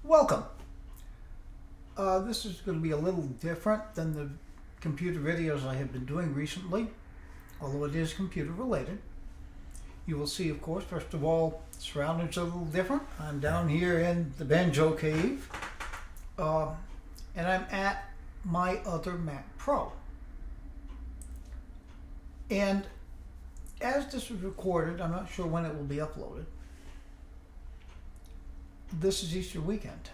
Welcome. This is going to be a little different than the computer videos I have been doing recently, although it is computer related. You will see, of course, first of all, surroundings are a little different. I'm down here in the Banjo Cave, and I'm at my other Mac Pro. And as this was recorded, I'm not sure when it will be uploaded. This is Easter weekend.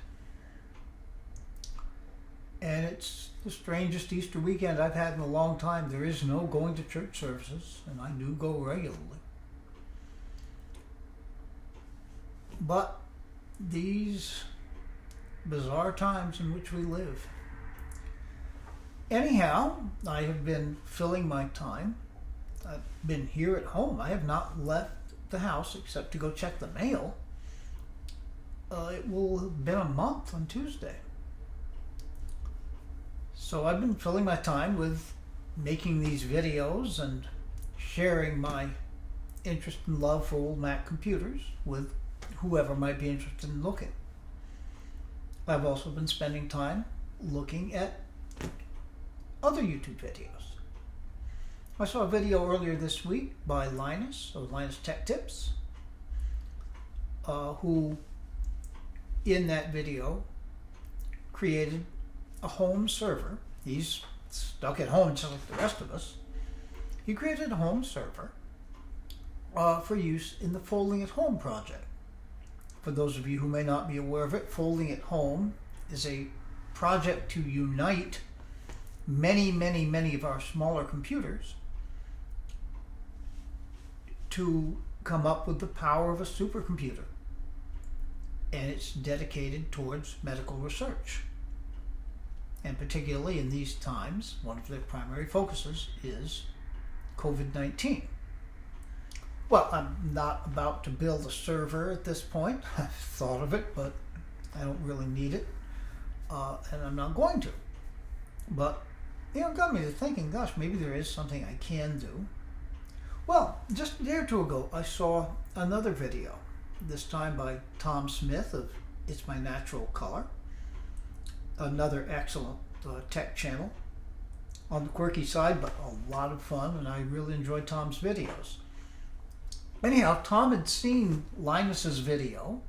And it's the strangest Easter weekend I've had in a long time. There is no going to church services, and I do go regularly. But these bizarre times in which we live. Anyhow, I have been filling my time. I've been here at home. I have not left the house except to go check the mail. It will have been a month on Tuesday. So I've been filling my time with making these videos and sharing my interest and love for old Mac computers with whoever might be interested in looking. I've also been spending time looking at other YouTube videos. I saw a video earlier this week by Linus of Linus Tech Tips, who in that video created a home server. He's stuck at home just like the rest of us. He created a home server for use in the Folding at Home project. For those of you who may not be aware of it, Folding at Home is a project to unite many of our smaller computers to come up with the power of a supercomputer. And it's dedicated towards medical research. And particularly in these times, one of their primary focuses is COVID-19. Well, I'm not about to build a server at this point. I've thought of it, but I don't really need it. And I'm not going to. But, it got me to thinking, gosh, maybe there is something I can do. Well, just a day or two ago, I saw another video, this time by Tom Smith of It's My Natural Color, another excellent tech channel on the quirky side, but a lot of fun, and I really enjoyed Tom's videos. Anyhow, Tom had seen Linus's video,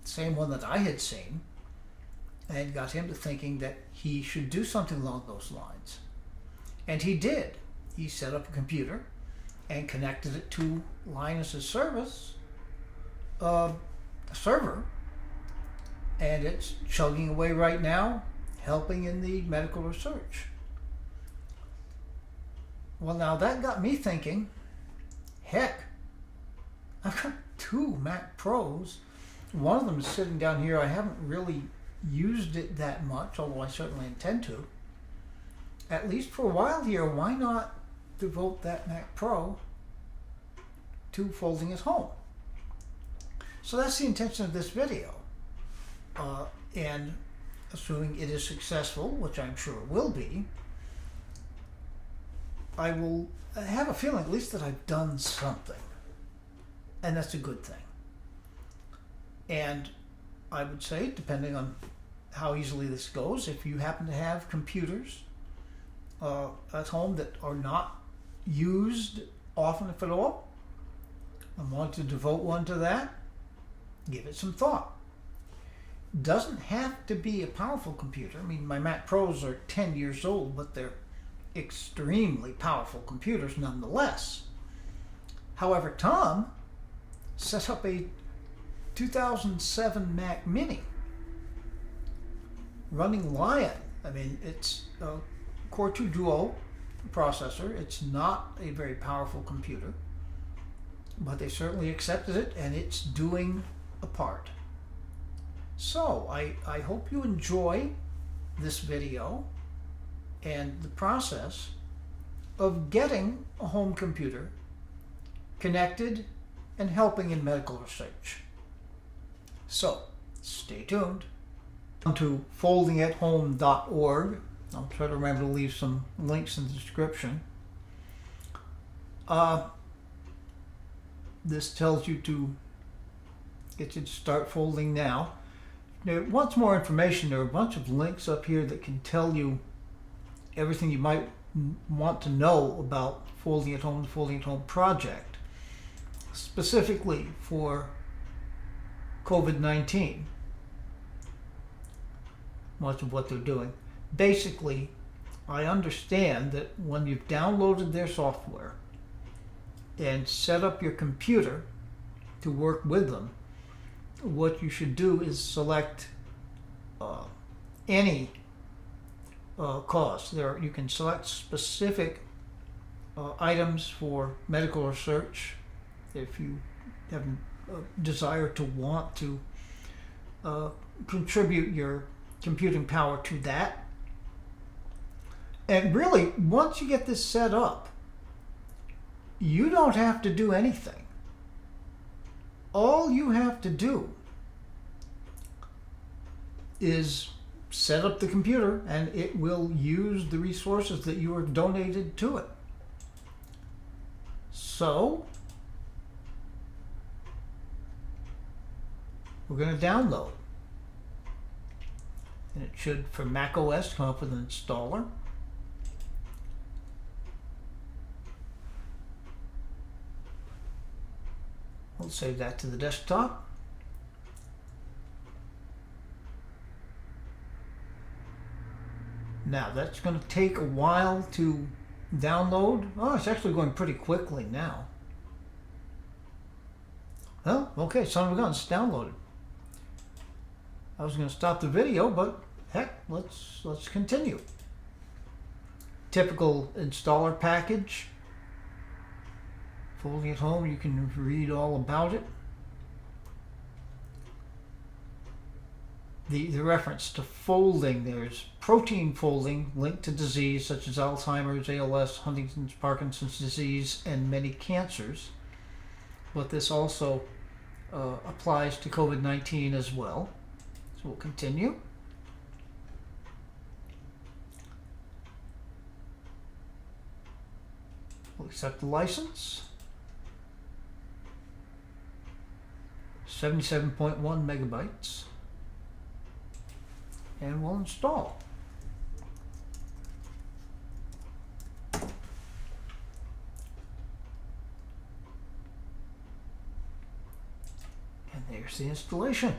same one that I had seen, and got him to thinking that he should do something along those lines. And he did. He set up a computer and connected it to Linus's server, and it's chugging away right now, helping in the medical research. Well, now that got me thinking, heck, I've got two Mac Pros. One of them is sitting down here. I haven't really used it that much, although I certainly intend to. At least for a while here, why not devote that Mac Pro to folding at home? So that's the intention of this video. And assuming it is successful, which I'm sure it will be, I will have a feeling at least that I've done something. And that's a good thing. And I would say, depending on how easily this goes, if you happen to have computers at home that are not used often, if at all, and want to devote one to that, give it some thought. Doesn't have to be a powerful computer. I mean, my Mac Pros are 10 years old, but they're extremely powerful computers nonetheless. However, Tom set up a 2007 Mac Mini running Lion. I mean, it's a Core 2 Duo processor. It's not a very powerful computer, but they certainly accepted it, and it's doing a part. So I hope you enjoy this video and the process of getting a home computer connected and helping in medical research. So stay tuned. Come to foldingathome.org. I'll try to remember to leave some links in the description. This tells you to get you to start folding now. there wants more information, there are a bunch of links up here that can tell you everything you might want to know about Folding at Home, the Folding at Home project, specifically for COVID-19. Much of what they're doing. Basically, I understand that when you've downloaded their software and set up your computer to work with them, what you should do is select any cause. You can select specific items for medical research if you have a desire to want to contribute your computing power to that. And really, once you get this set up, you don't have to do anything. All you have to do is set up the computer and it will use the resources that you have donated to it. So, we're going to download. And it should, for Mac OS, come up with an installer. We'll save that to the desktop. Now that's going to take a while to download. Oh, it's actually going pretty quickly now. Well, okay, son of a gun, it's downloaded. I was going to stop the video, but heck, let's continue. Typical installer package. Folding at Home, you can read all about it. The reference to folding, there's protein folding linked to disease such as Alzheimer's, ALS, Huntington's, Parkinson's disease, and many cancers. But this also applies to COVID-19 as well. So we'll continue. We'll accept the license. 77.1 megabytes. And we'll install. And there's the installation.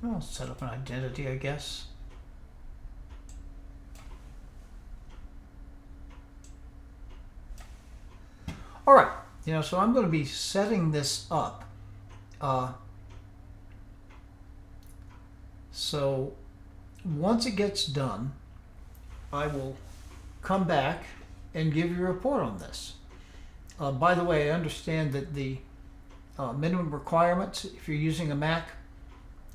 I'll set up an identity, I guess. All right, so I'm going to be setting this up. So once it gets done, I will come back and give you a report on this. By the way, I understand that the minimum requirements, if you're using a Mac,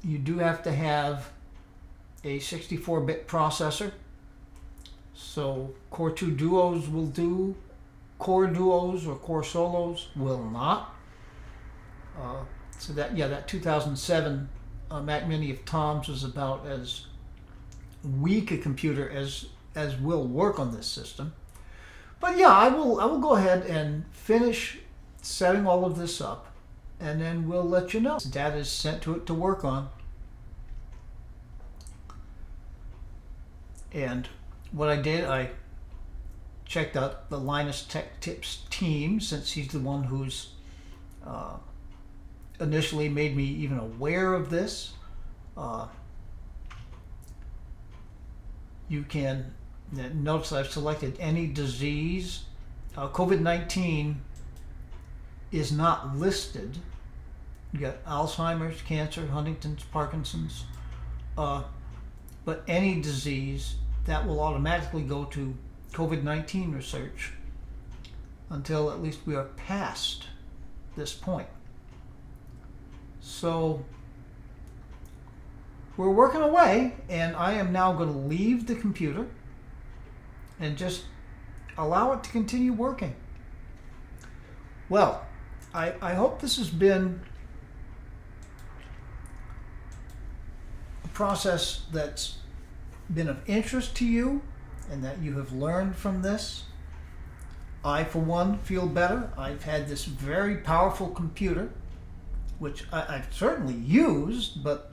you do have to have a 64-bit processor. So Core 2 Duos will do, Core Duos or Core Solos will not. So that 2007 Mac Mini of Tom's was about as weak a computer as will work on this system. But yeah, I will go ahead and finish setting all of this up, and then we'll let you know. Data is sent to it to work on. And what I did, I checked out the Linus Tech Tips team, since he's the one who's initially made me even aware of this. You can notice I've selected any disease. COVID-19 is not listed. You got Alzheimer's, cancer, Huntington's, Parkinson's, but any disease that will automatically go to COVID-19 research until at least we are past this point. So we're working away, and I am now going to leave the computer and just allow it to continue working. Well, I hope this has been process that's been of interest to you and that you have learned from this. I, for one, feel better. I've had this very powerful computer, which I've certainly used, but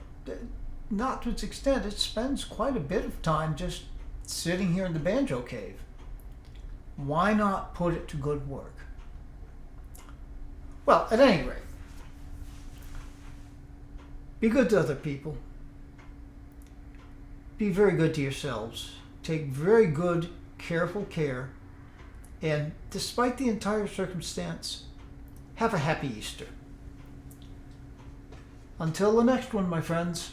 not to its extent. It spends quite a bit of time just sitting here in the banjo cave. Why not put it to good work? Well, at any rate, be good to other people. Be very good to yourselves. Take very good, careful care. And despite the entire circumstance, have a happy Easter. Until the next one, my friends.